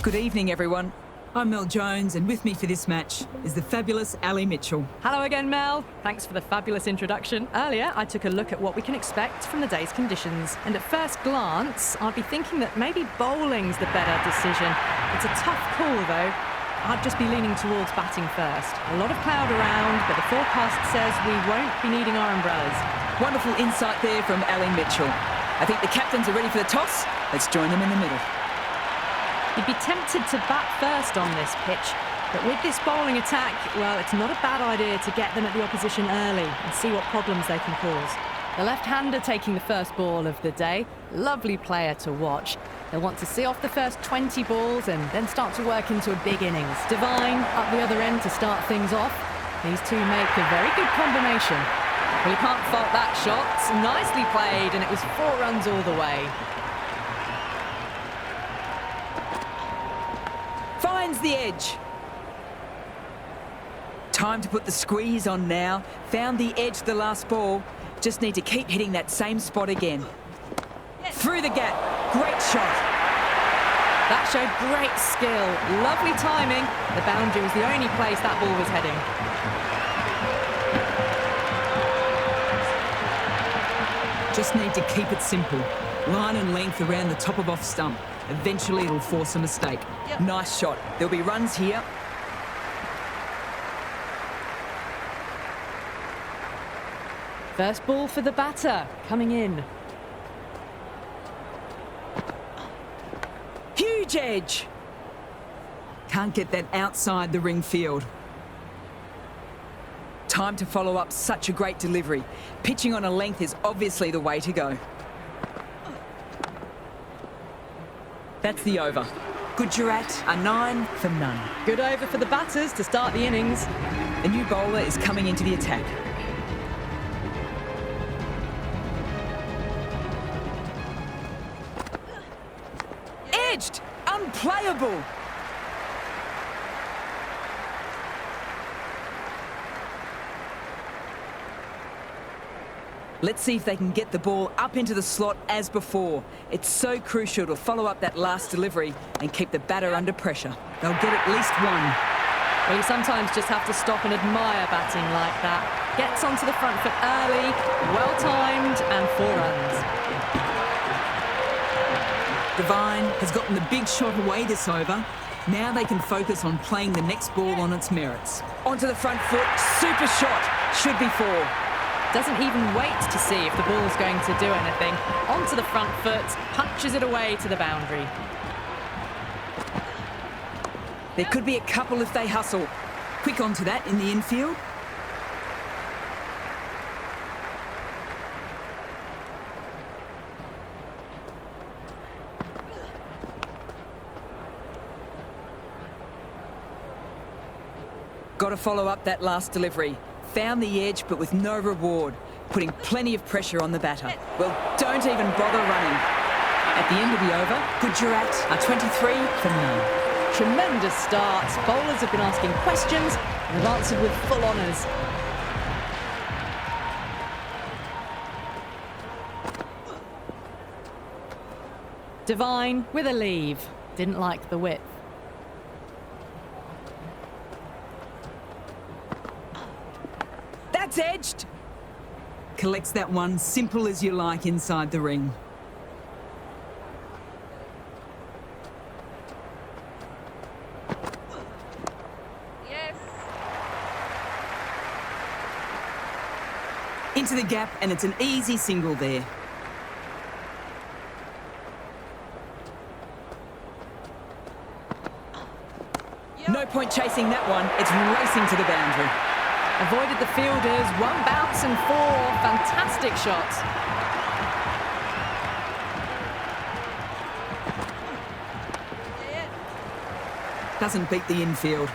Good evening, everyone. I'm Mel Jones, and with me for this match is the fabulous Ali Mitchell. Hello again, Mel. Thanks for the fabulous introduction. Earlier, I took a look at what we can expect from the day's conditions, and at first glance, I'd be thinking that maybe bowling's the better decision. It's a tough call, though. I'd just be leaning towards batting first. A lot of cloud around, but the forecast says we won't be needing our umbrellas. Wonderful insight there from Ali Mitchell. I think the captains are ready for the toss. Let's join them in the middle. You'd be tempted to bat first on this pitch, but with this bowling attack, well, it's not a bad idea to get them at the opposition early and see what problems they can cause. The left-hander taking the first ball of the day, lovely player to watch. He'll want to see off the first 20 balls and then start to work into a big innings. Devine up the other end to start things off. These two make a very good combination. Well, you can't fault that shot. Nicely played, and it was 4 runs all the way. Finds the edge. Time to put the squeeze on now. Found the edge the last ball. Just need to keep hitting that same spot again. Through the gap. Great shot. That showed great skill. Lovely timing. The boundary was the only place that ball was heading. Just need to keep it simple. Line and length around the top of off stump. Eventually it'll force a mistake. Yep. Nice shot. There'll be runs here. First ball for the batter, coming in. Huge edge. Can't get that outside the ring field. Time to follow up such a great delivery. Pitching on a length is obviously the way to go. That's the over. Gujarat are 9 for none. Good over for the batters to start the innings. The new bowler is coming into the attack. Edged! Unplayable! Let's see if they can get the ball up into the slot as before. It's so crucial to follow up that last delivery and keep the batter under pressure. They'll get at least one. Well, you sometimes just have to stop and admire batting like that. Gets onto the front foot early, well-timed, and 4 runs. Devine has gotten the big shot away this over. Now they can focus on playing the next ball on its merits. Onto the front foot, super shot. Should be 4. Doesn't even wait to see if the ball's going to do anything. Onto the front foot, punches it away to the boundary. There could be a couple if they hustle. Quick onto that in the infield. Got to follow up that last delivery. Found the edge, but with no reward, putting plenty of pressure on the batter. Well, don't even bother running. At the end of the over, Gujarat are 23 for none. Tremendous start. Bowlers have been asking questions and have answered with full honours. Devine with a leave. Didn't like the width. That's edged. Collects that one, simple as you like, inside the ring. Yes. Into the gap, and it's an easy single there. No point chasing that one. It's racing to the boundary. Avoided the fielders, 1 bounce and 4. Fantastic shots. Doesn't beat the infield.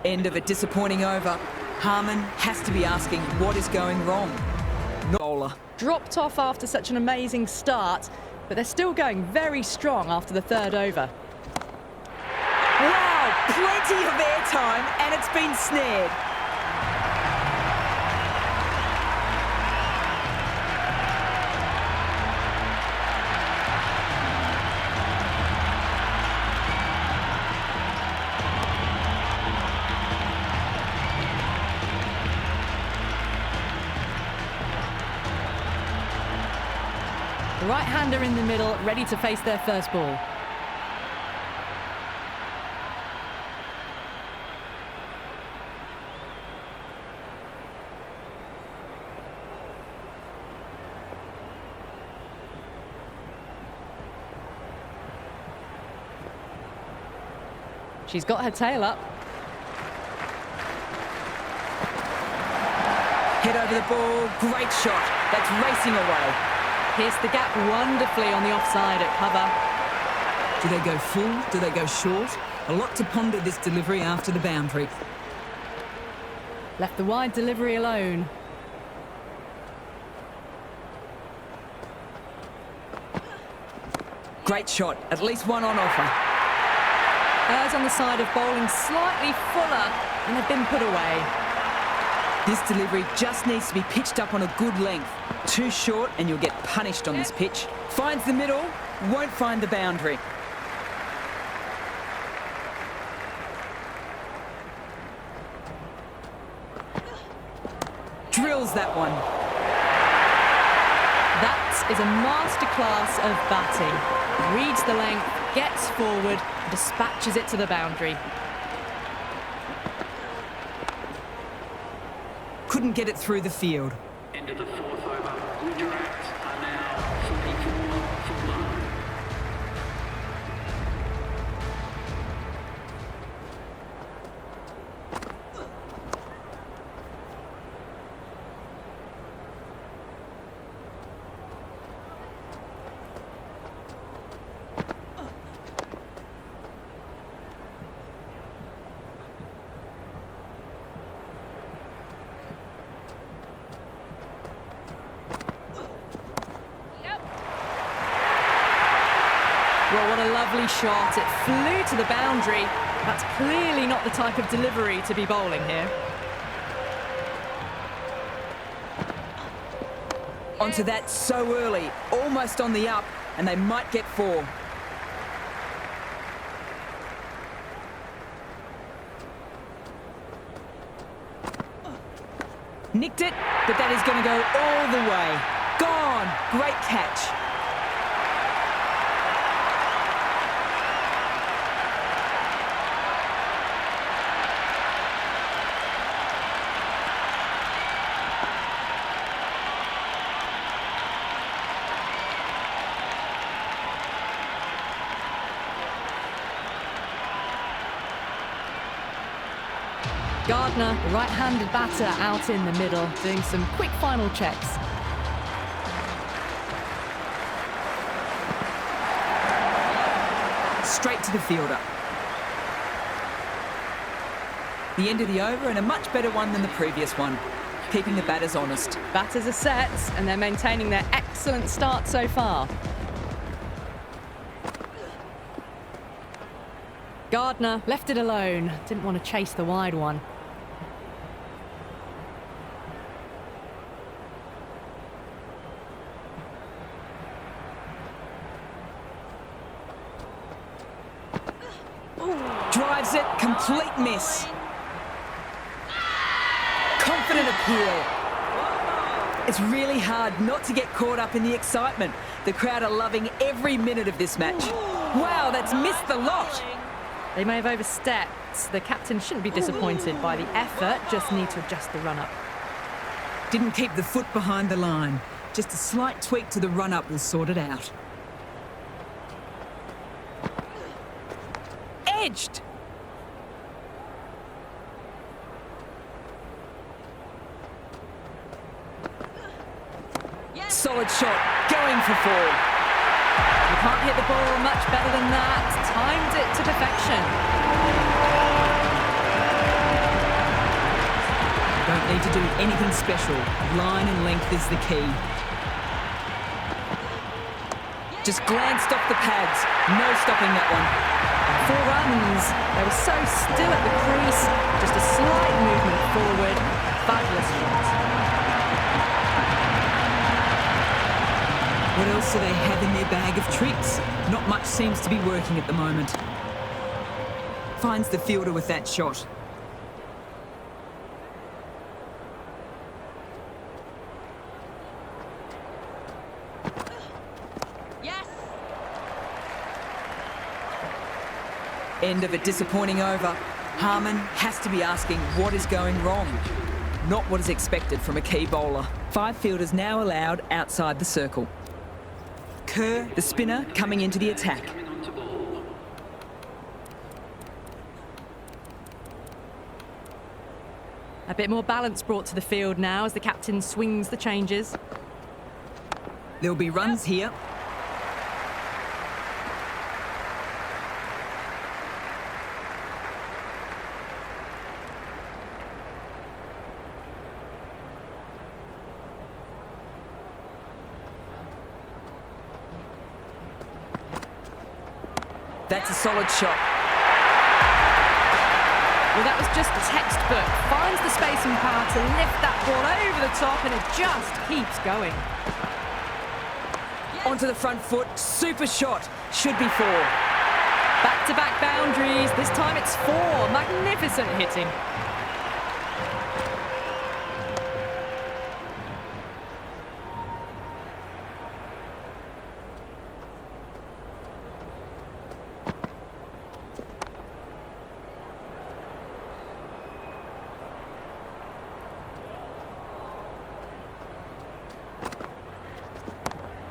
End of a disappointing over. Harmon has to be asking what is going wrong. Not bowler. Dropped off after such an amazing start, but they're still going very strong after the third over. Wow, plenty of airtime, and it's been snared. The right-hander in the middle, ready to face their first ball. She's got her tail up. Head over the ball, great shot. That's racing away. Pierced the gap wonderfully on the offside at cover. Do they go full? Do they go short? A lot to ponder this delivery after the boundary. Left the wide delivery alone. Great shot, at least one on offer. Errs on the side of bowling slightly fuller, and they've been put away. This delivery just needs to be pitched up on a good length. Too short and you'll get punished on this pitch. Finds the middle, won't find the boundary. Drills that one. That is a masterclass of batting. Reads the length, gets forward, dispatches it to the boundary. Couldn't get it through the field. End of the fourth over. Gujarat are now 44 for 1. Well, what a lovely shot. It flew to the boundary. That's clearly not the type of delivery to be bowling here. Onto that so early, almost on the up, and they might get 4. Nicked it, but that is going to go all the way. Gone! Great catch. Gardner, right-handed batter, out in the middle, doing some quick final checks. Straight to the fielder. The end of the over, and a much better one than the previous one. Keeping the batters honest. Batters are set, and they're maintaining their excellent start so far. Gardner left it alone, didn't want to chase the wide one. Drives it, complete miss. Confident appeal. It's really hard not to get caught up in the excitement. The crowd are loving every minute of this match. Wow, that's missed the lot. They may have overstepped. The captain shouldn't be disappointed by the effort, just need to adjust the run-up. Didn't keep the foot behind the line. Just a slight tweak to the run-up will sort it out. Edged! Solid shot, going for 4. You can't hit the ball much better than that. Timed it to perfection. Don't need to do anything special. Line and length is the key. Just glanced off the pads. No stopping that one. 4 runs. They were so still at the crease. Just a slight movement forward. Fabulous shot. What else do they have in their bag of tricks? Not much seems to be working at the moment. Finds the fielder with that shot. Yes. End of a disappointing over. Harmon has to be asking what is going wrong. Not what is expected from a key bowler. 5 fielders now allowed outside the circle. Kerr, the spinner, coming into the attack. A bit more balance brought to the field now as the captain swings the changes. There'll be runs here. That's a solid shot. Well, that was just textbook. Finds the space and power to lift that ball over the top, and it just keeps going. Onto the front foot. Super shot. Should be 4. Back-to-back boundaries. This time it's 4. Magnificent hitting.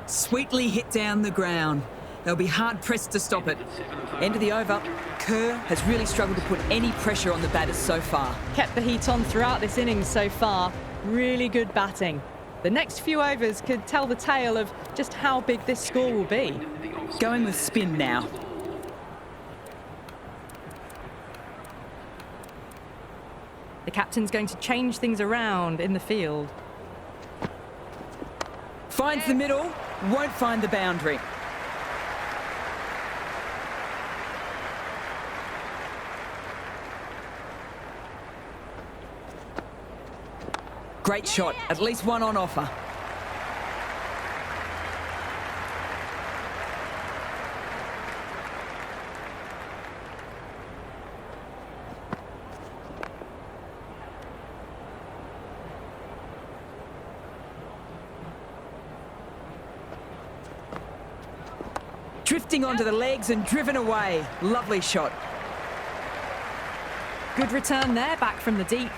Sweetly hit down the ground. They'll be hard-pressed to stop it. End of the over. Kerr has really struggled to put any pressure on the batters so far. Kept the heat on throughout this innings so far. Really good batting. The next few overs could tell the tale of just how big this score will be. Going with spin now. The captain's going to change things around in the field. Finds the middle. Won't find the boundary. Great shot. At least one on offer. Drifting onto the legs and driven away. Lovely shot. Good return there, back from the deep.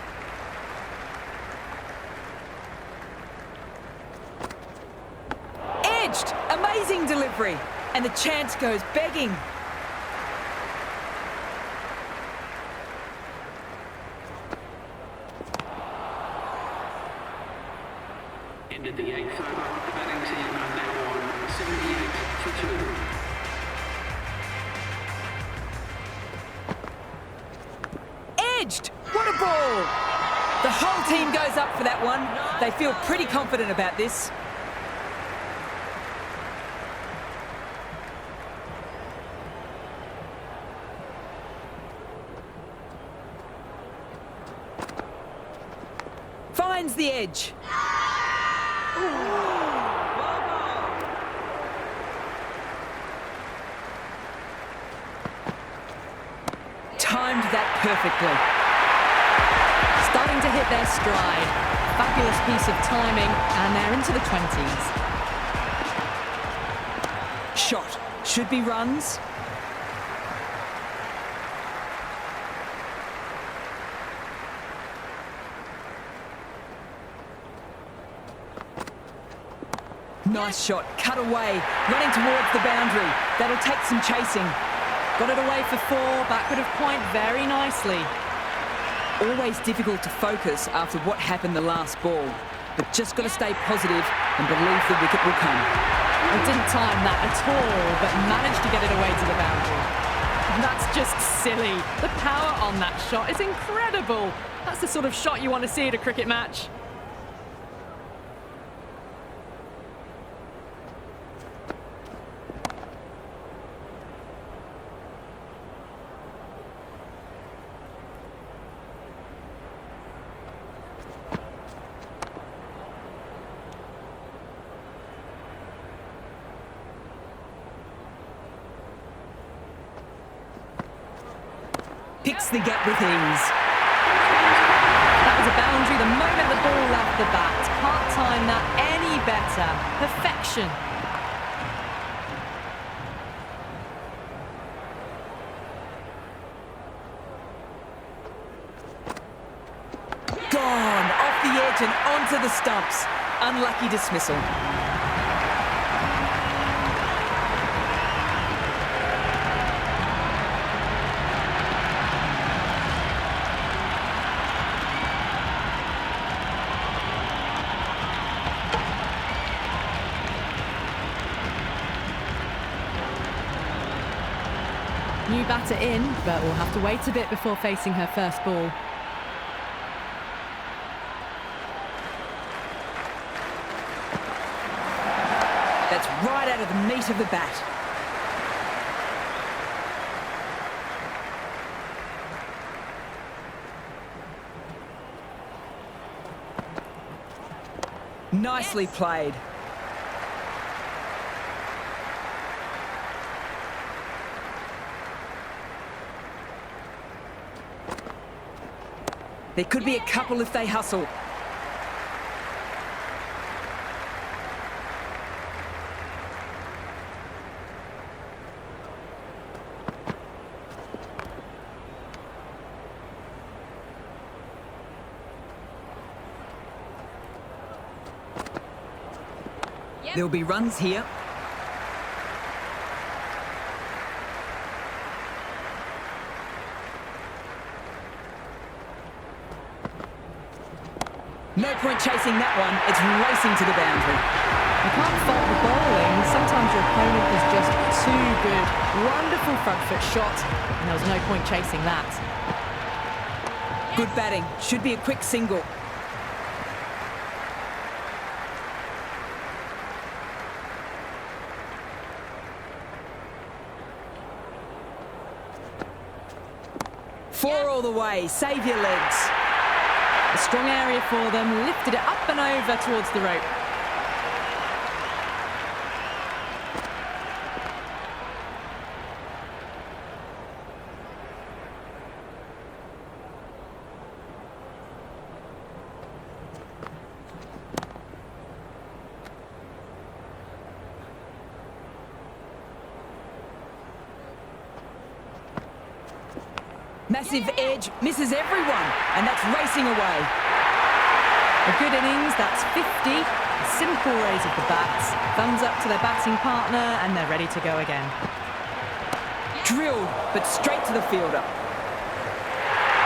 Edged! Amazing delivery. And the chance goes begging. Ended the 8th over. The batting team are now on 78 for 2. Edged! What a ball! The whole team goes up for that one. They feel pretty confident about this. Finds the edge. Timed that perfectly. Starting to hit their stride. Fabulous piece of timing, and they're into the 20s. Shot. Should be runs. Nice shot. Cut away. Running towards the boundary. That'll take some chasing. Got it away for 4, backward of point very nicely. Always difficult to focus after what happened the last ball, but just got to stay positive and believe the wicket will come. Well, didn't time that at all, but managed to get it away to the boundary. That's just silly. The power on that shot is incredible. That's the sort of shot you want to see at a cricket match. Picks the gap with ease. That was a boundary the moment the ball left the bat. Can't time that any better. Perfection. Gone! Off the edge and onto the stumps. Unlucky dismissal. New batter in, but we'll have to wait a bit before facing her first ball. That's right out of the meat of the bat. Nicely played. There could be a couple if they hustle. There'll be runs here. No point chasing that one. It's racing to the boundary. You can't fault the bowling. Sometimes your opponent is just too good. Wonderful front foot shot, and there was no point chasing that. Good batting. Should be a quick single. Four all the way. Save your legs. A strong area for them, lifted it up and over towards the rope. Massive edge, misses everyone, and that's racing away. A good innings, that's 50. A simple raise of the bats. Thumbs up to their batting partner, and they're ready to go again. Drilled, but straight to the fielder.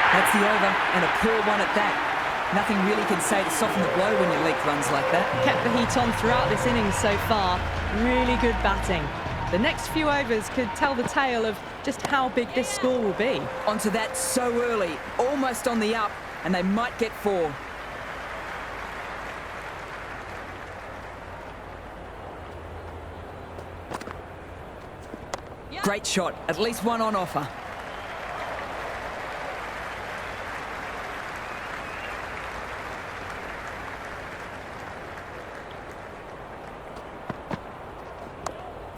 That's the over, and a poor one at that. Nothing really can say to soften the blow when your leg runs like that. Kept the heat on throughout this innings so far. Really good batting. The next few overs could tell the tale of just how big this score will be. Onto that so early, almost on the up, and they might get four. Great shot, at least one on offer.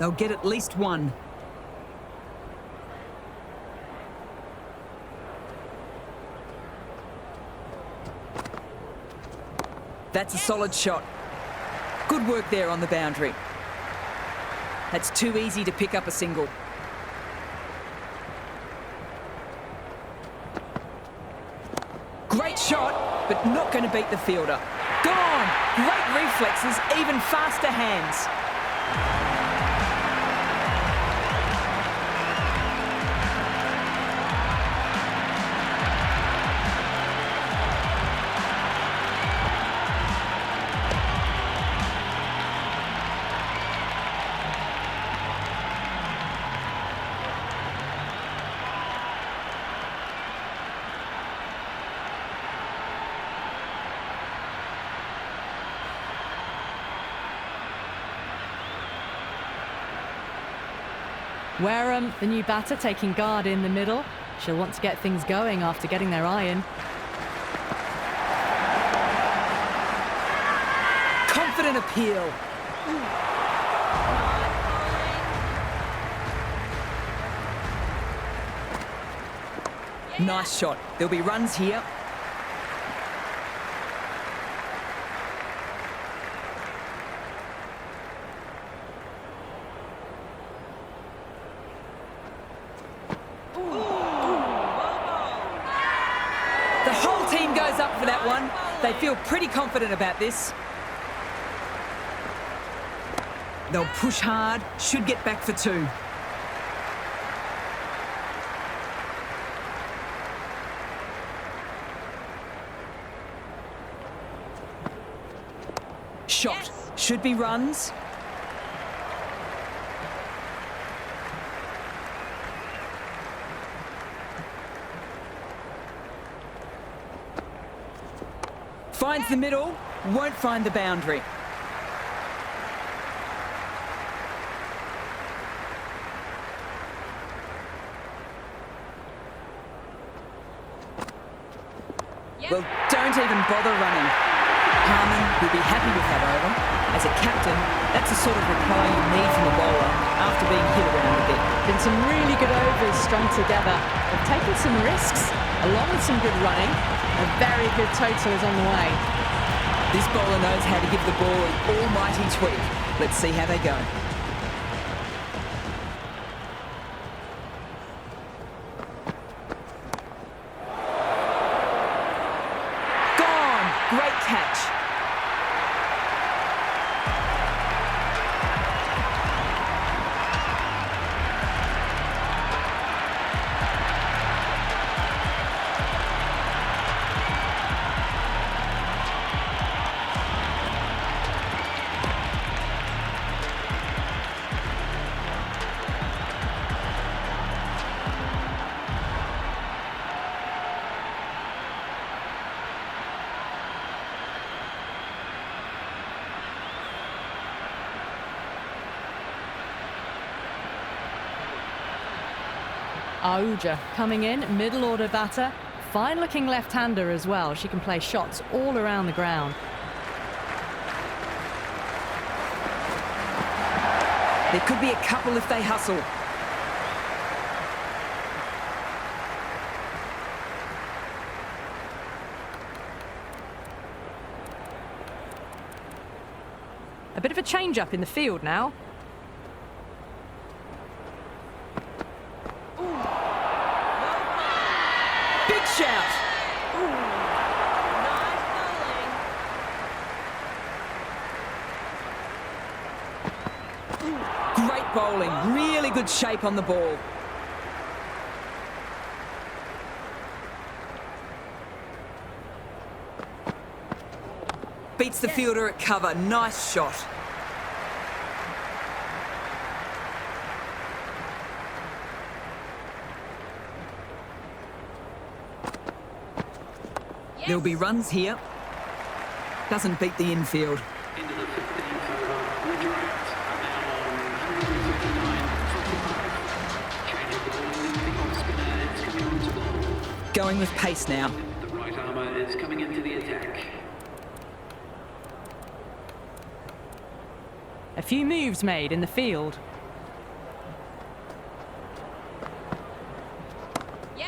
They'll get at least one. That's a solid shot. Good work there on the boundary. That's too easy to pick up a single. Great shot, but not going to beat the fielder. Gone! Great reflexes, even faster hands. Wareham, the new batter, taking guard in the middle. She'll want to get things going after getting their eye in. Confident appeal. Nice shot. There'll be runs here. The whole team goes up for that one. They feel pretty confident about this. They'll push hard, should get back for two. Shot. Should be runs. Finds the middle, won't find the boundary. Well, don't even bother running. Harmon will be happy with that over. As a captain, that's the sort of reply you need from a bowler after being hit around a bit. Been some really good overs strung together. They've taken some risks, along with some good running. A very good total is on the way. This bowler knows how to give the ball an almighty tweak. Let's see how they go. Gone! Great catch. Ahuja coming in, middle order batter. Fine looking left-hander as well. She can play shots all around the ground. There could be a couple if they hustle. A bit of a change-up in the field now. Big shout! Great bowling, really good shape on the ball. Beats the fielder at cover, nice shot. There'll be runs here. Doesn't beat the infield. Into the 15th over. Gujarat are now on 159.45. Change of ball. The off spinner is coming onto ball. Going with pace now. The right armour is coming into the attack. A few moves made in the field.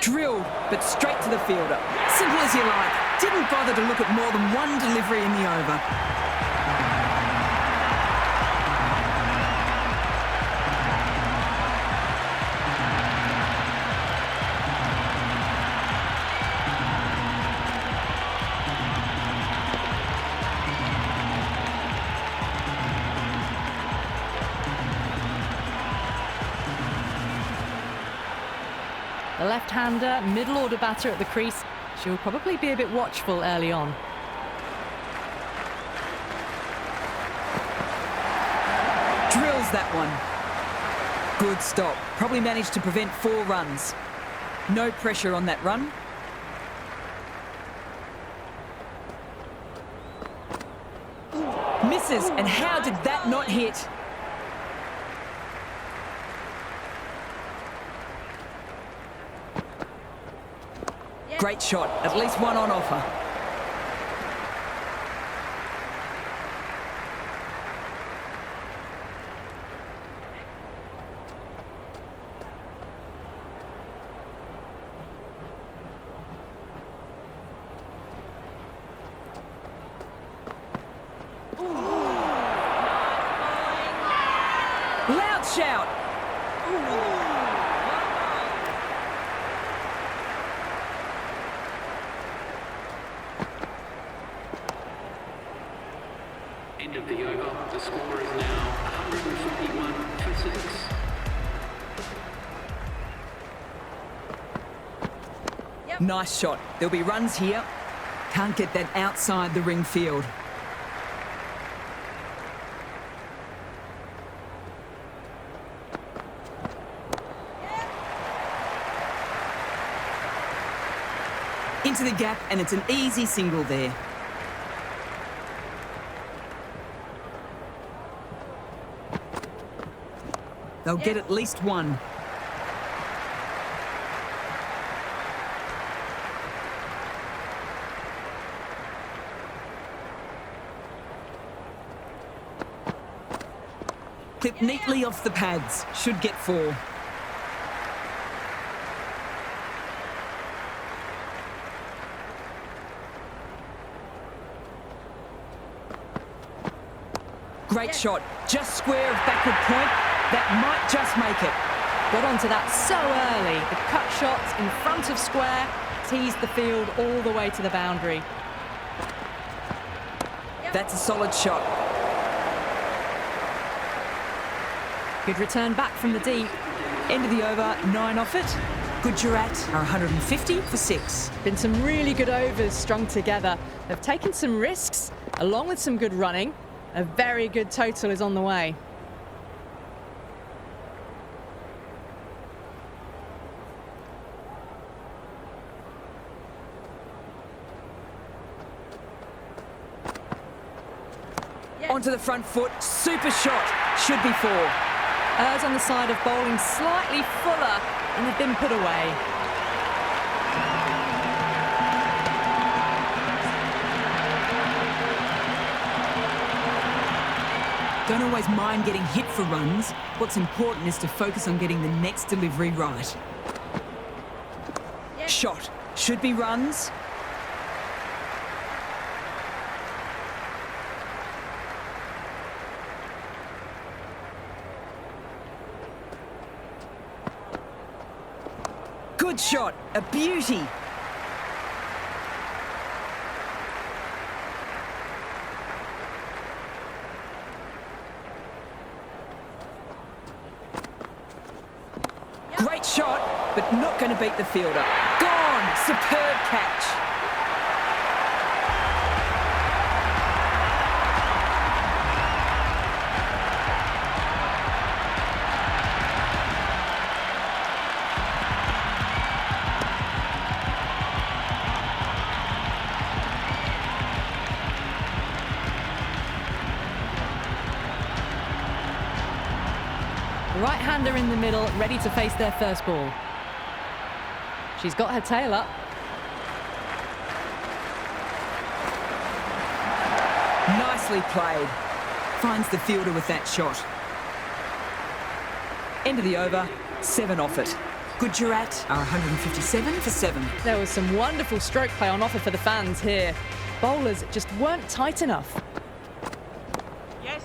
Drilled, but straight to the fielder. Simple as you like. Didn't bother to look at more than one delivery in the over. The left-hander, middle order batter at the crease. She'll probably be a bit watchful early on. Drills that one. Good stop. Probably managed to prevent 4 runs. No pressure on that run. Misses, and how did that not hit? Great shot, at least one on offer. Loud shout. End of the over. The score is now 141 for 6. Nice shot. There'll be runs here. Can't get that outside the ring field. Into the gap, and it's an easy single there. They'll get at least one. Clipped neatly off the pads. Should get 4. Great shot. Just square of backward point. That might just make it. Got onto that so early. The cut shot in front of square teased the field all the way to the boundary. That's a solid shot. Good return back from the deep. End of the over, 9 off it. Gujarat are 150 for 6. Been some really good overs strung together. They've taken some risks, along with some good running. A very good total is on the way. Onto the front foot, super shot. Should be 4. Errs on the side of bowling slightly fuller, and they've been put away. Don't always mind getting hit for runs. What's important is to focus on getting the next delivery right. Shot. Should be runs. Good shot. A beauty. Great shot, but not going to beat the fielder. Gone! Superb catch. Right-hander in the middle, ready to face their first ball. She's got her tail up. Nicely played. Finds the fielder with that shot. End of the over, 7 off it. Gujarat are 157 for 7. There was some wonderful stroke play on offer for the fans here. Bowlers just weren't tight enough. Yes.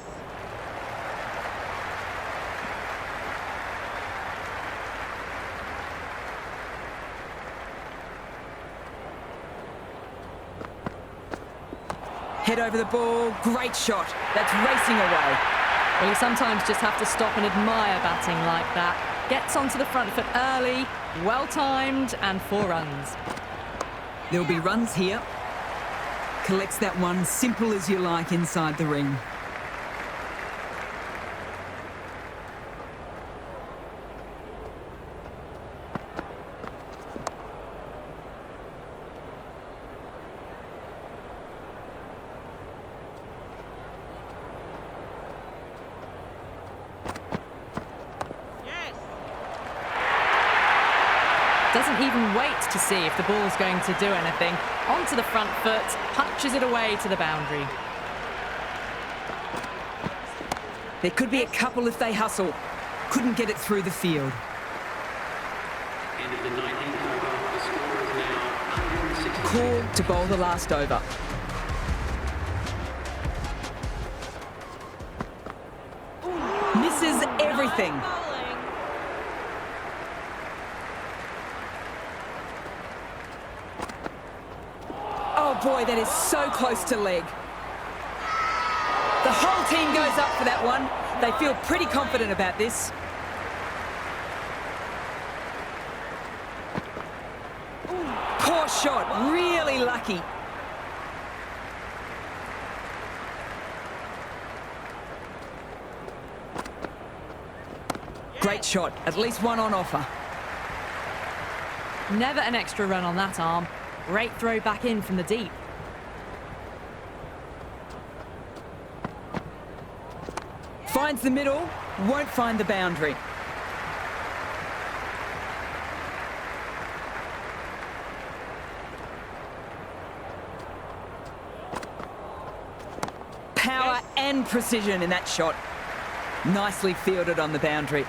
Head over the ball, great shot. That's racing away. Well, you sometimes just have to stop and admire batting like that. Gets onto the front foot early, well-timed, and 4 runs. There'll be runs here. Collects that one, simple as you like, inside the ring. Doesn't even wait to see if the ball's going to do anything. Onto the front foot, punches it away to the boundary. There could be a couple if they hustle. Couldn't get it through the field. End of the 19th over. The score is now 160. Call to bowl the last over. Misses everything. Oh boy, that is so close to leg. The whole team goes up for that one. They feel pretty confident about this. Poor shot, really lucky. Great shot, at least one on offer. Never an extra run on that arm. Great throw back in from the deep. Finds the middle, won't find the boundary. Power and precision in that shot. Nicely fielded on the boundary.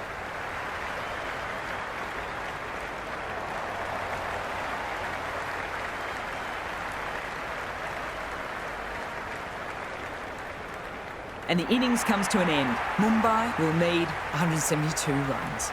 And the innings comes to an end. Mumbai will need 172 runs.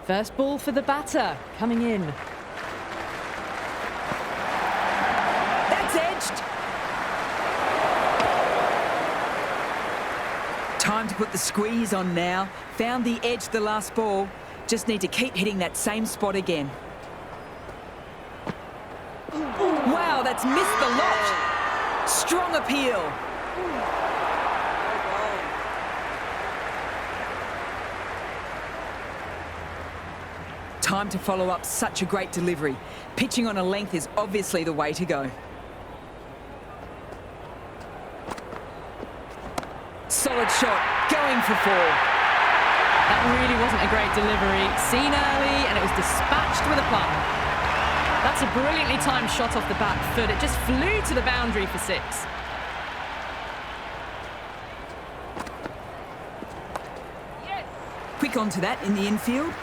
First ball for the batter, coming in. That's edged. Time to put the squeeze on now. Found the edge the last ball. Just need to keep hitting that same spot again. Wow, that's missed the lot. Strong appeal. Time to follow up such a great delivery. Pitching on a length is obviously the way to go. Solid shot, going for four. That really wasn't a great delivery. Seen early, and it was dispatched with a plum. That's a brilliantly timed shot off the back foot. It just flew to the boundary for 6. Quick onto that in the infield.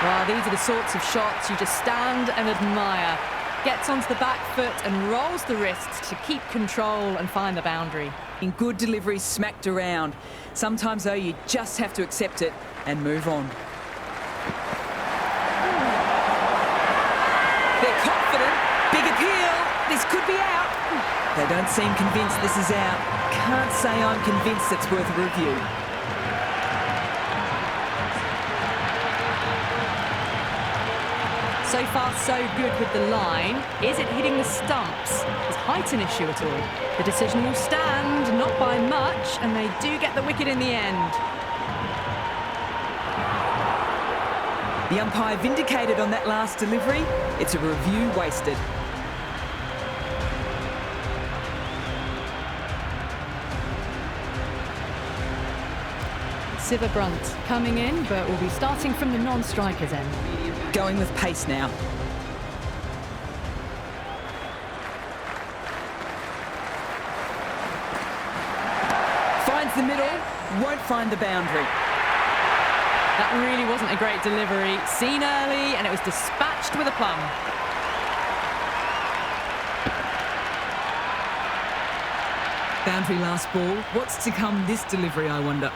Well, these are the sorts of shots you just stand and admire. Gets onto the back foot and rolls the wrists to keep control and find the boundary. In good delivery, smacked around. Sometimes, though, you just have to accept it and move on. They're confident. Big appeal. This could be out. They don't seem convinced this is out. Can't say I'm convinced it's worth a review. So far, so good with the line. Is it hitting the stumps? Is height an issue at all? The decision will stand, not by much, and they do get the wicket in the end. The umpire vindicated on that last delivery. It's a review wasted. Siva Brunt coming in, but will be starting from the non-striker's end. Going with pace now. Finds the middle, won't find the boundary. That really wasn't a great delivery. Seen early, and it was dispatched with a plum. Boundary last ball. What's to come this delivery, I wonder?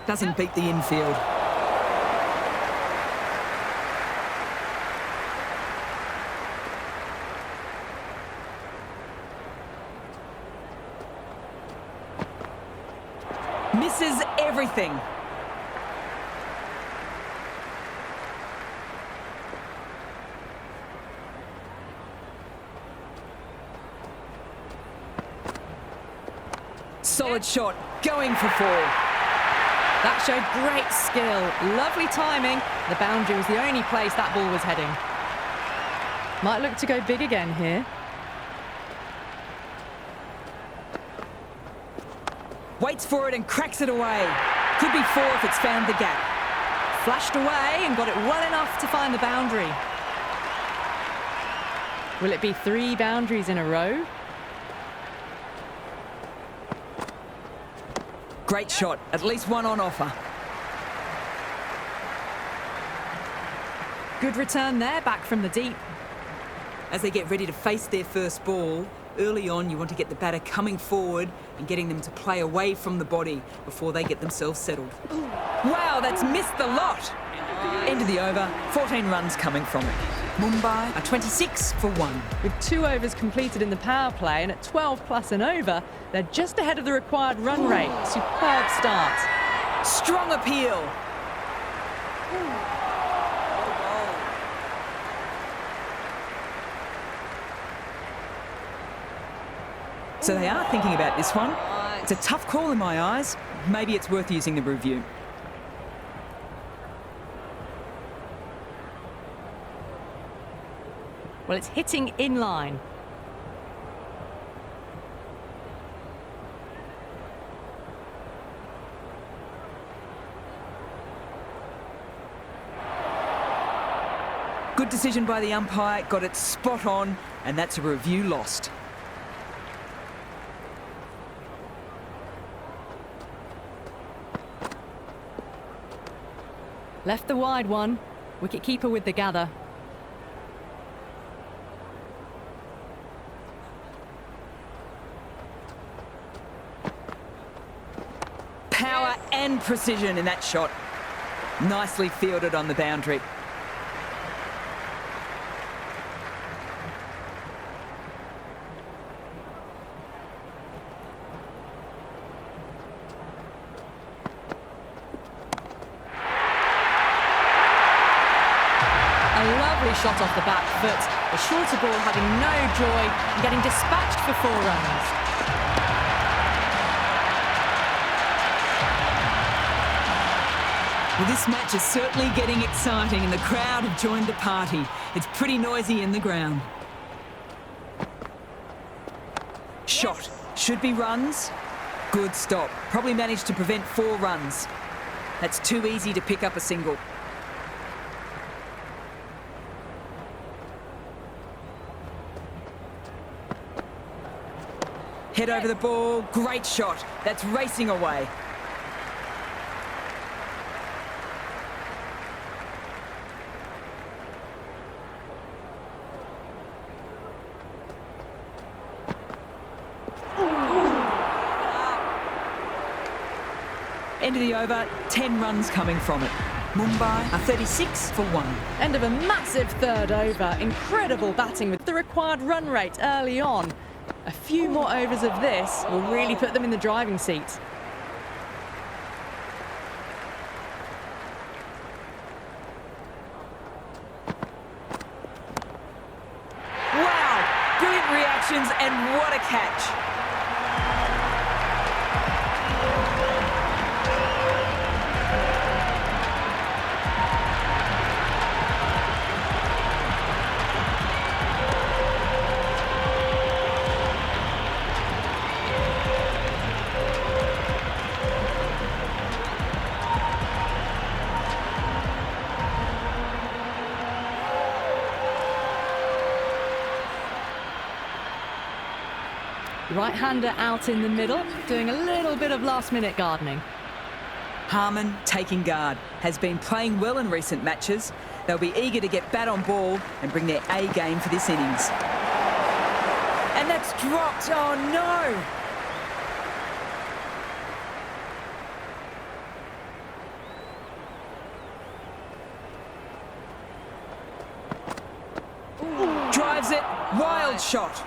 Doesn't beat the infield. Misses everything. Solid shot, going for 4. That showed great skill, lovely timing. The boundary was the only place that ball was heading. Might look to go big again here. Waits for it and cracks it away. Could be 4 if it's found the gap. Flashed away and got it well enough to find the boundary. Will it be 3 boundaries in a row? Great shot, at least 1 on offer. Good return there, back from the deep. As they get ready to face their first ball, early on you want to get the batter coming forward and getting them to play away from the body before they get themselves settled. Wow, that's missed the lot! End of the over, 14 runs coming from it. Mumbai are 26 for 1. With 2 overs completed in the power play and at 12 plus and over, they're just ahead of the required run rate. Superb start. Strong appeal. So they are thinking about this one. It's a tough call in my eyes. Maybe it's worth using the review. Well, it's hitting in line. Good decision by the umpire, got it spot on, and that's a review lost. Left the wide one. Wicket-keeper with the gather. Power and precision in that shot. Nicely fielded on the boundary. Shot off the back foot. The shorter ball having no joy and getting dispatched for 4 runs. Well, this match is certainly getting exciting and the crowd have joined the party. It's pretty noisy in the ground. Shot. Should be runs. Good stop. Probably managed to prevent 4 runs. That's too easy to pick up a single. Head over the ball. Great shot. That's racing away. End of the over, 10 runs coming from it. Mumbai are 36 for 1. End of a massive third over. Incredible batting with the required run rate early on. A few more overs of this will really put them in the driving seat. Wow! Brilliant reactions and what a catch! Right-hander out in the middle, doing a little bit of last-minute gardening. Harman taking guard, has been playing well in recent matches. They'll be eager to get bat on ball and bring their A game for this innings. And that's dropped, oh no! Drives it, wild shot.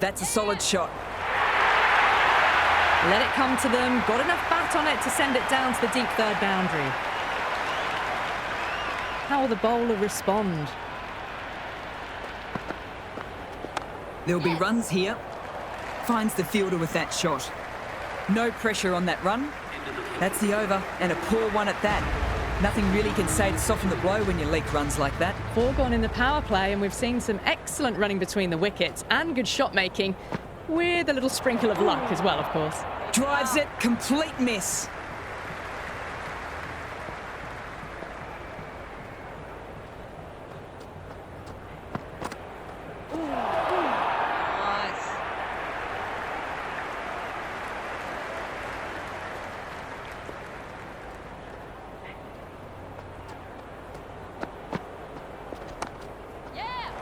That's a solid shot. Let it come to them, got enough bat on it to send it down to the deep third boundary. How will the bowler respond? There'll be runs here. Finds the fielder with that shot. No pressure on that run. That's the over, and a poor one at that. Nothing really can say to soften the blow when you leak runs like that. 4 gone in the power play, and we've seen some excellent running between the wickets and good shot making, with a little sprinkle of luck as well, of course. Drives it, complete miss.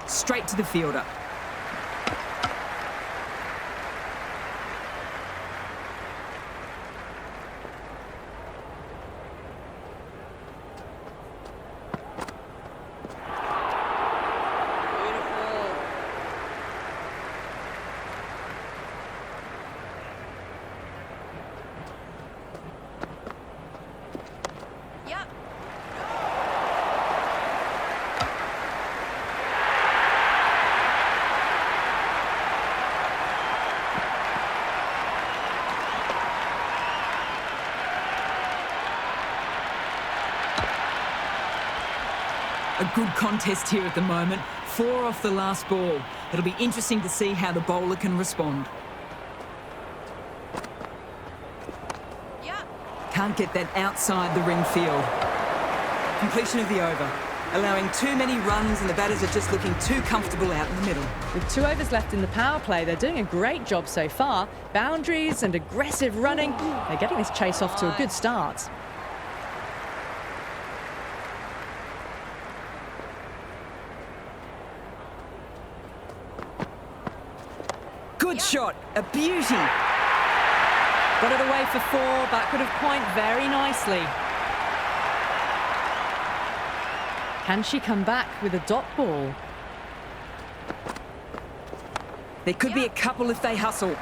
Straight to the fielder. A good contest here at the moment. 4 off the last ball. It'll be interesting to see how the bowler can respond. Can't get that outside the ring field. Completion of the over. Allowing too many runs and the batters are just looking too comfortable out in the middle. With 2 overs left in the power play, they're doing a great job so far. Boundaries and aggressive running. They're getting this chase off to a good start. Good shot, a beauty. Got it away for 4, backward of point very nicely. Can she come back with a dot ball? There could be a couple if they hustle. Well,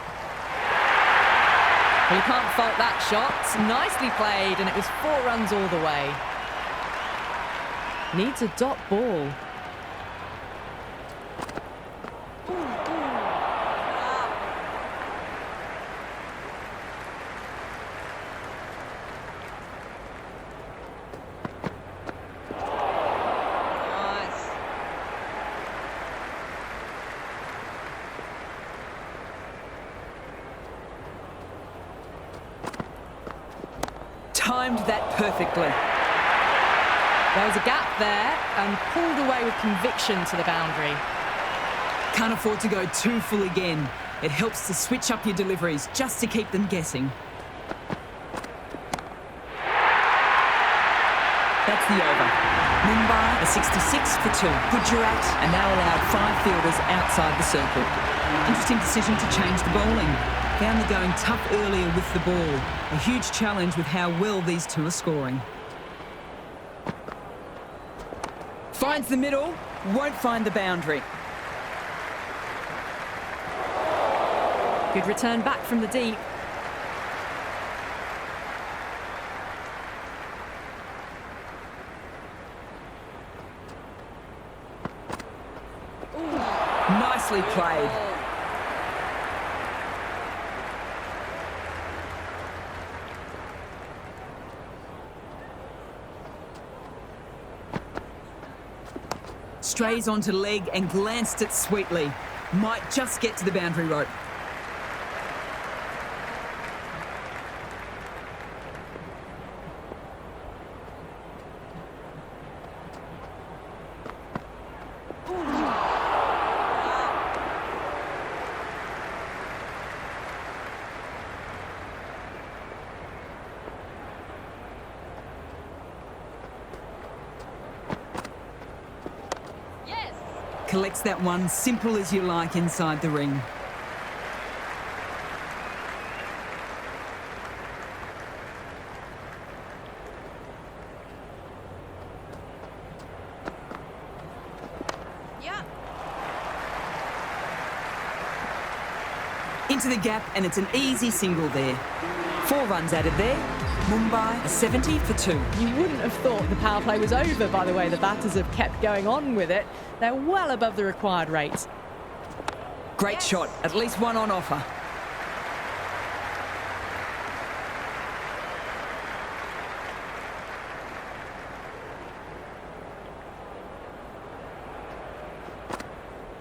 you can't fault that shot. Nicely played, and it was 4 runs all the way. Needs a dot ball. Timed that perfectly. There was a gap there and pulled away with conviction to the boundary. Can't afford to go too full again. It helps to switch up your deliveries just to keep them guessing. That's the over. Mumbai are 66 for 2. Gujarat are now allowed 5 fielders outside the circle. Interesting decision to change the bowling. Found the going tough earlier with the ball. A huge challenge with how well these two are scoring. Finds the middle, won't find the boundary. Good return back from the deep. Nicely played. Strays onto leg and glanced it sweetly. Might just get to the boundary rope. Collects that one, simple as you like, inside the ring. Yeah. Into the gap, and it's an easy single there. 4 runs added there. Mumbai are 70 for 2. You wouldn't have thought the power play was over by the way the batters have kept going on with it. They're well above the required rate. Great shot, at least one on offer.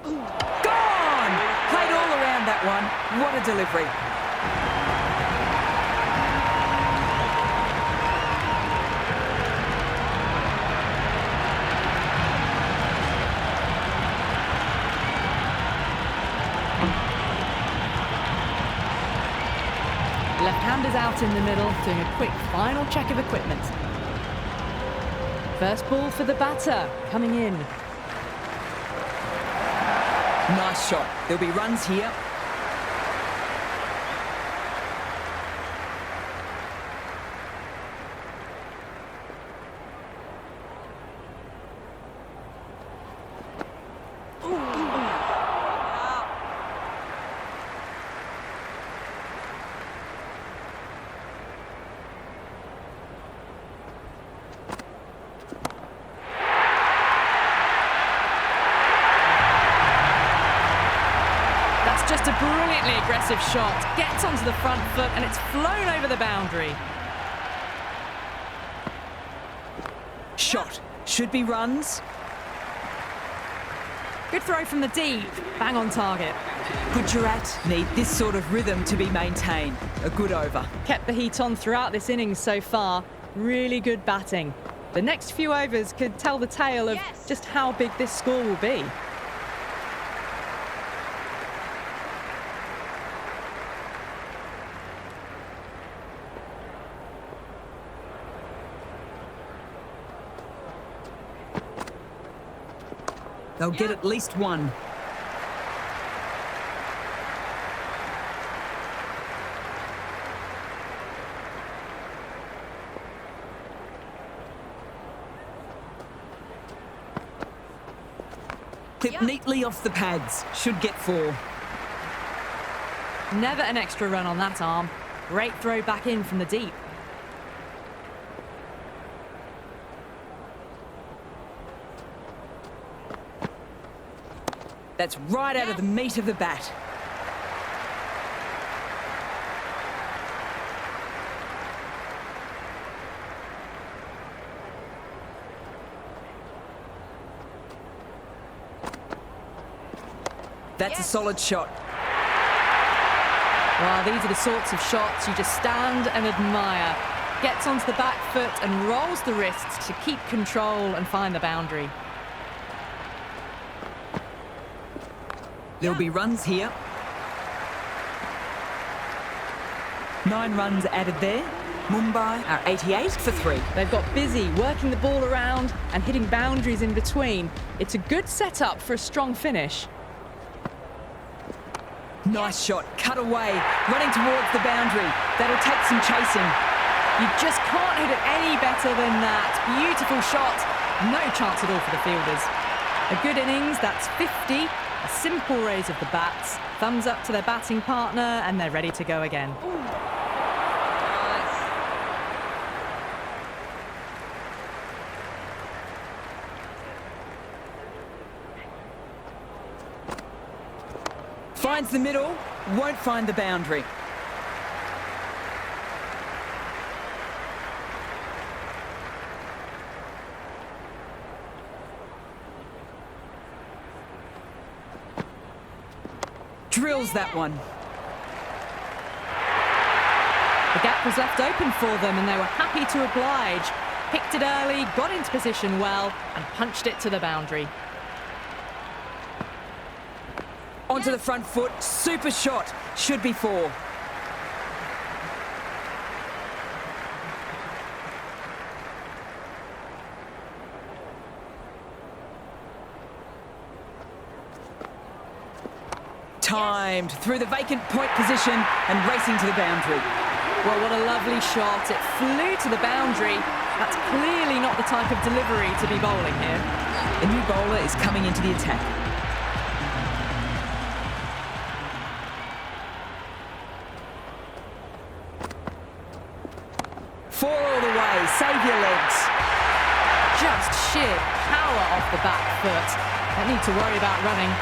Gone! Played all around that one. What a delivery. Left-handers out in the middle, doing a quick final check of equipment. First ball for the batter, coming in. Nice shot. There'll be runs here. Just a brilliantly aggressive shot. Gets onto the front foot and it's flown over the boundary. Shot. Should be runs. Good throw from the deep. Bang on target. Gujarat need this sort of rhythm to be maintained. A good over. Kept the heat on throughout this innings so far. Really good batting. The next few overs could tell the tale of just how big this score will be. They'll get at least one. Clipped neatly off the pads. Should get 4. Never an extra run on that arm. Great throw back in from the deep. That's right out of the meat of the bat. That's a solid shot. Well, these are the sorts of shots you just stand and admire. Gets onto the back foot and rolls the wrists to keep control and find the boundary. There'll be runs here. 9 runs added there. Mumbai are 88 for 3. They've got busy working the ball around and hitting boundaries in between. It's a good setup for a strong finish. Nice shot, cut away, running towards the boundary. That'll take some chasing. You just can't hit it any better than that. Beautiful shot. No chance at all for the fielders. A good innings, that's 50. A simple raise of the bats. Thumbs up to their batting partner and they're ready to go again. Finds the middle, won't find the boundary. Drills that one. The gap was left open for them and they were happy to oblige. Picked it early, got into position well and punched it to the boundary. Onto the front foot, super shot, should be 4. Timed through the vacant point position and racing to the boundary. Well, what a lovely shot. It flew to the boundary. That's clearly not the type of delivery to be bowling here. The new bowler is coming into the attack. Four all the way, save your legs. Just sheer power off the back foot. Don't need to worry about running.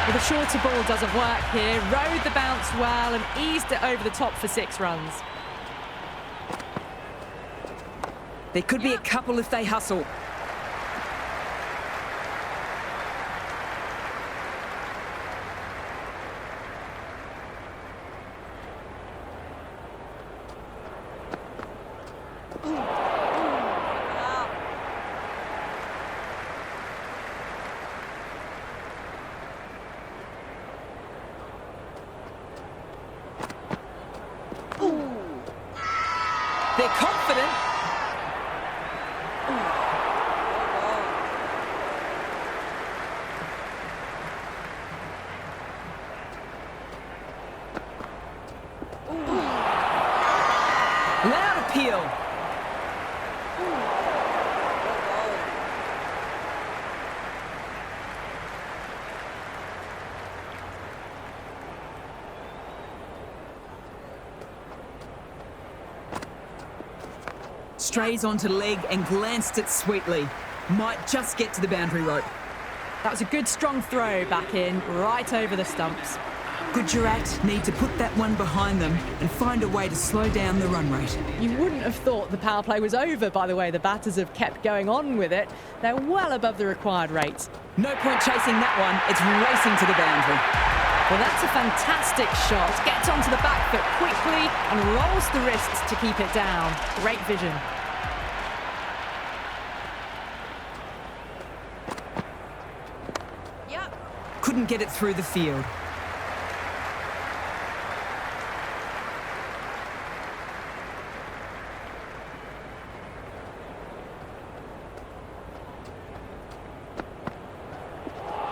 Well, the shorter ball doesn't work here. Rode the bounce well and eased it over the top for 6 runs. There could be a couple if they hustle. They're confident. Loud appeal. Strays onto leg and glanced it sweetly. Might just get to the boundary rope. That was a good strong throw back in, right over the stumps. Gujarat need to put that one behind them and find a way to slow down the run rate. You wouldn't have thought the power play was over by the way the batters have kept going on with it. They're well above the required rates. No point chasing that one. It's racing to the boundary. Well, that's a fantastic shot. Gets onto the back foot quickly and rolls the wrists to keep it down. Great vision. Couldn't get it through the field.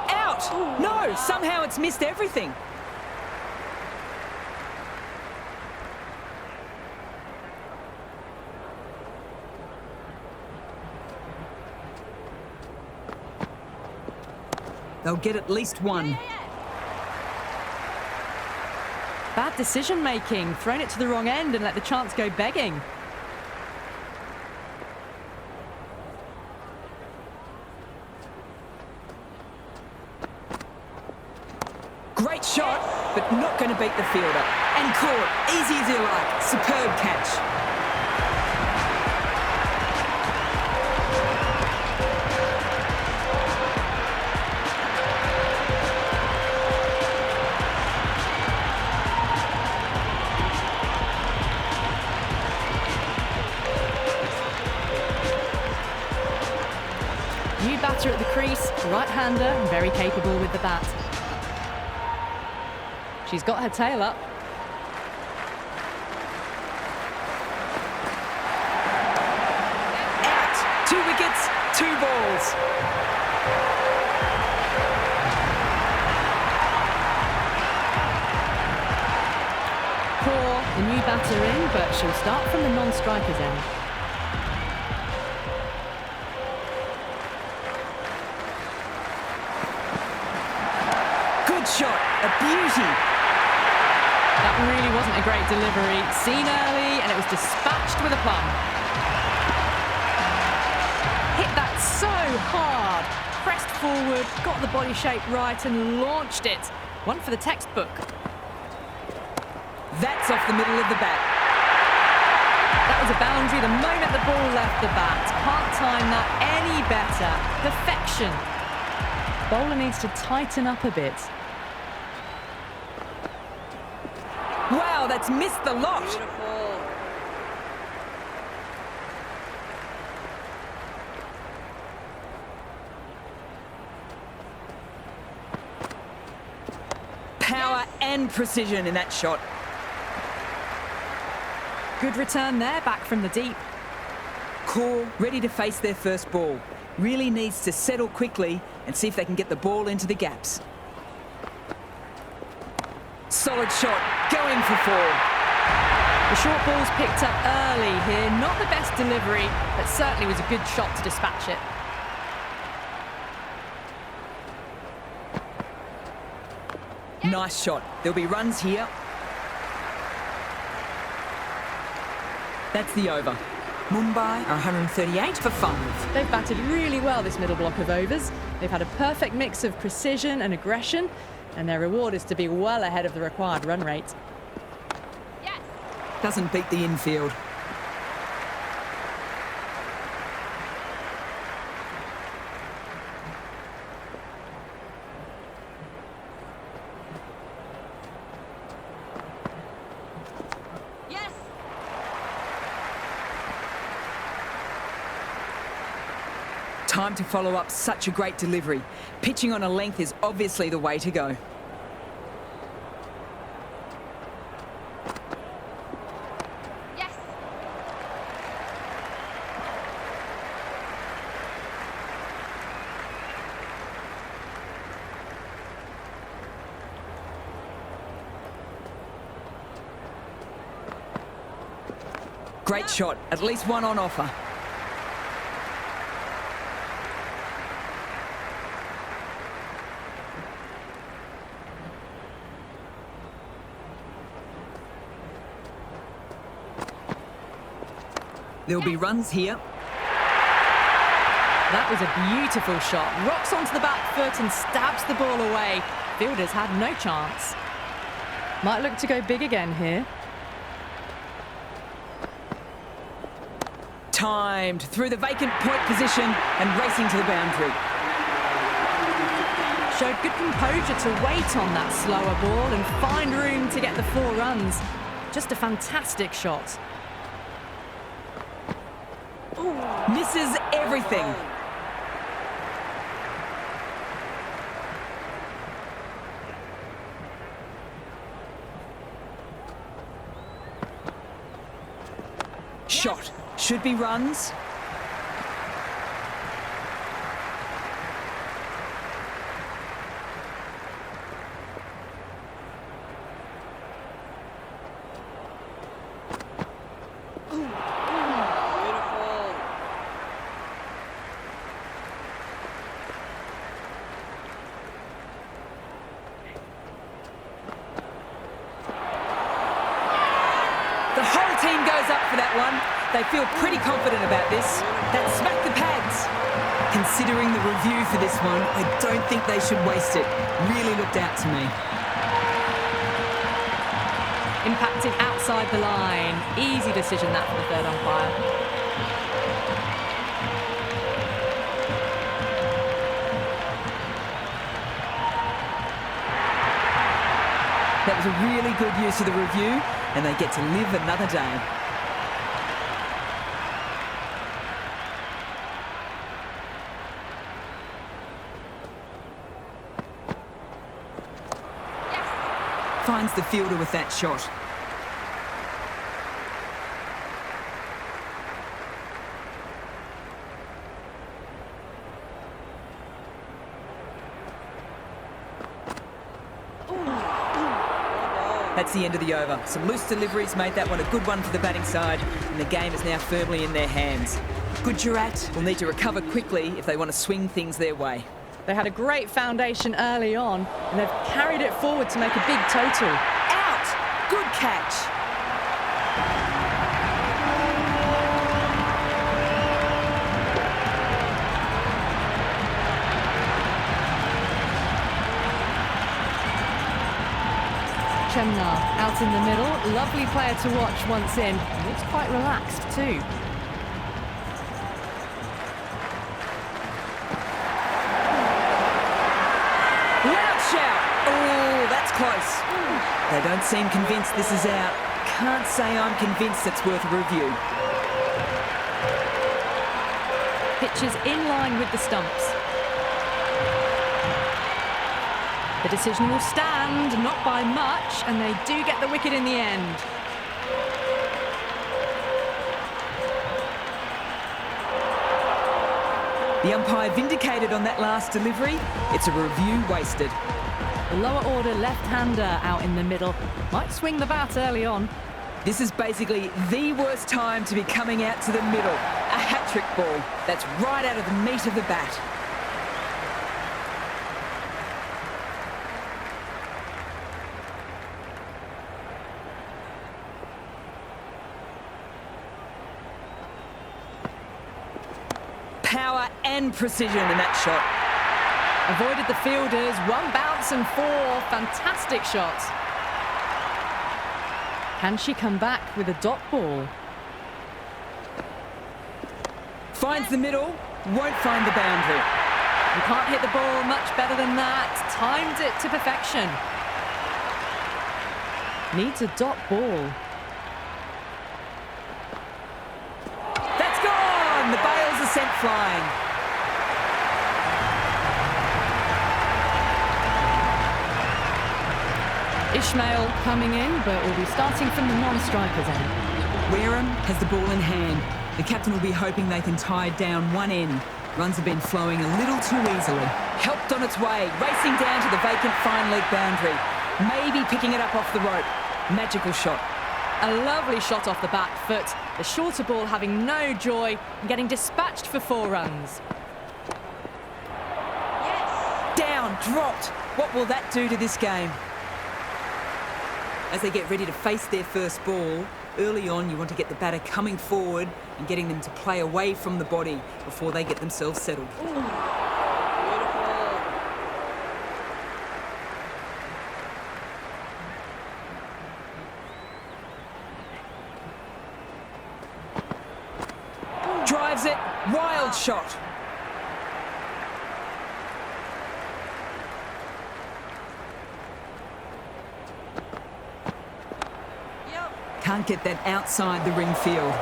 Out! No, somehow it's missed everything. They'll get at least one. Bad decision making. Thrown it to the wrong end and let the chance go begging. but not going to beat the fielder. And caught, easy as you like. Superb catch. New batter at the crease, right-hander, and very capable with the bat. She's got her tail up. Out, 2 wickets, 2 balls. Poor, the new batter in, but she'll start from the non-striker's end. Good shot, a beauty. That really wasn't a great delivery. Seen early, and it was dispatched with a plum. Hit that so hard. Pressed forward, got the body shape right, and launched it. One for the textbook. That's off the middle of the bat. That was a boundary the moment the ball left the bat. Can't time that any better. Perfection. Bowler needs to tighten up a bit. Wow, that's missed the lot. Beautiful. Power and precision in that shot. Good return there, back from the deep. Core ready to face their first ball. Really needs to settle quickly and see if they can get the ball into the gaps. Solid shot, going for 4. The short ball's picked up early here. Not the best delivery, but certainly was a good shot to dispatch it. Nice shot. There'll be runs here. That's the over. Mumbai are 138 for 5. They've batted really well this middle block of overs. They've had a perfect mix of precision and aggression, and their reward is to be well ahead of the required run rate. Doesn't beat the infield. Yes. Time to follow up such a great delivery. Pitching on a length is obviously the way to go. Yes. Great shot. At least one on offer. There'll be runs here. That was a beautiful shot. Rocks onto the back foot and stabs the ball away. Fielders had no chance. Might look to go big again here. Timed through the vacant point position and racing to the boundary. Showed good composure to wait on that slower ball and find room to get the 4 runs. Just a fantastic shot. Misses everything. Shot. Should be runs. The whole team goes up for that one. They feel pretty confident about this. That smacked the pads. Considering the review for this one, I don't think they should waste it. Really looked out to me. Impacted outside the line. Easy decision that for the third umpire. That was a really good use of the review, and they get to live another day. Finds the fielder with that shot. That's the end of the over. Some loose deliveries made that one a good one for the batting side, and the game is now firmly in their hands. Gujarat will need to recover quickly if they want to swing things their way. They had a great foundation early on, and they've carried it forward to make a big total. Out! Good catch. Chemnar out in the middle. Lovely player to watch once in. Looks quite relaxed too. Close. They don't seem convinced this is out. Can't say I'm convinced it's worth a review. Pitches in line with the stumps. The decision will stand, not by much, and they do get the wicket in the end. The umpire vindicated on that last delivery. It's a review wasted. The lower order left-hander out in the middle. Might swing the bat early on. This is basically the worst time to be coming out to the middle. A hat-trick ball. That's right out of the meat of the bat. Power and precision in that shot. Avoided the fielders, one bounce and four. Fantastic shots. Can she come back with a dot ball? Finds the middle, won't find the boundary. You can't hit the ball much better than that. Timed it to perfection. Needs a dot ball. That's gone! The bails are sent flying. Ishmael coming in, but will be starting from the non-striker's end. Wareham has the ball in hand. The captain will be hoping they can tie down one end. Runs have been flowing a little too easily. Helped on its way, racing down to the vacant fine leg boundary. Maybe picking it up off the rope. Magical shot. A lovely shot off the back foot. The shorter ball having no joy and getting dispatched for 4 runs. Yes. Down, dropped. What will that do to this game? As they get ready to face their first ball, early on you want to get the batter coming forward and getting them to play away from the body before they get themselves settled. Beautiful. Drives it, wild shot. Can't get that outside the ring field.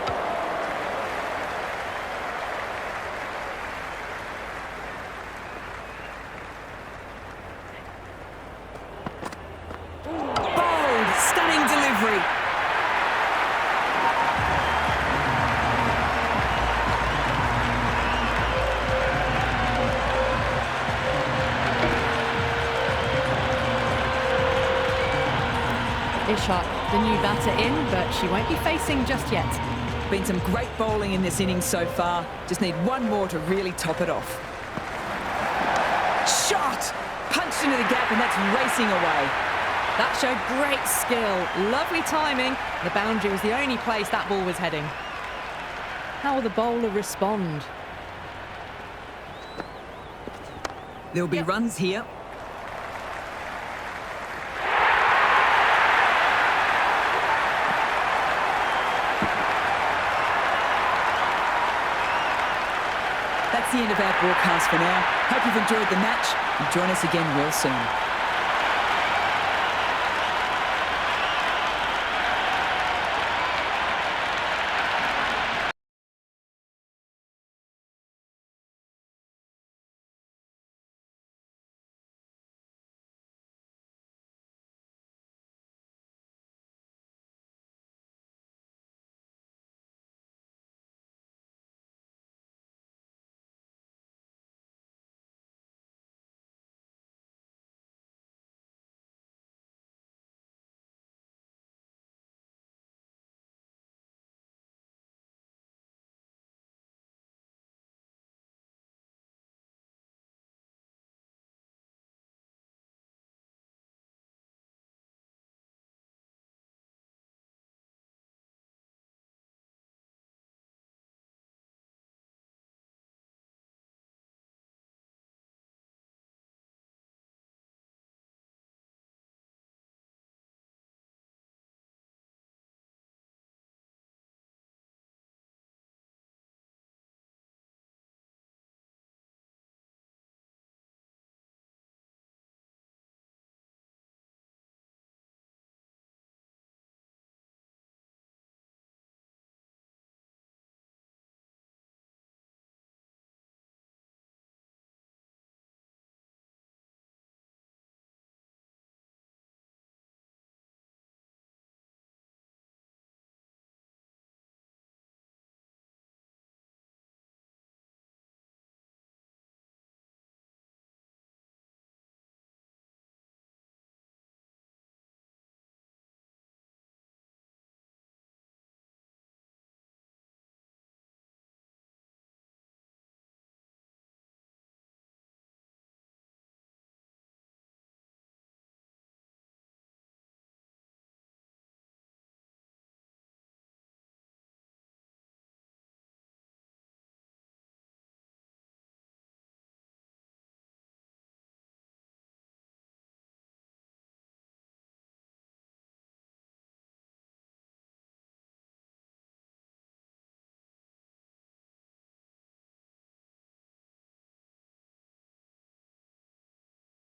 Bold, stunning delivery. Ishak, the new batter in, but she won't be facing just yet. Been some great bowling in this innings so far. Just need one more to really top it off. Shot! Punched into the gap and that's racing away. That showed great skill, lovely timing. The boundary was the only place that ball was heading. How will the bowler respond? There'll be runs here. that's the end of our broadcast for now. Hope you've enjoyed the match and join us again real soon.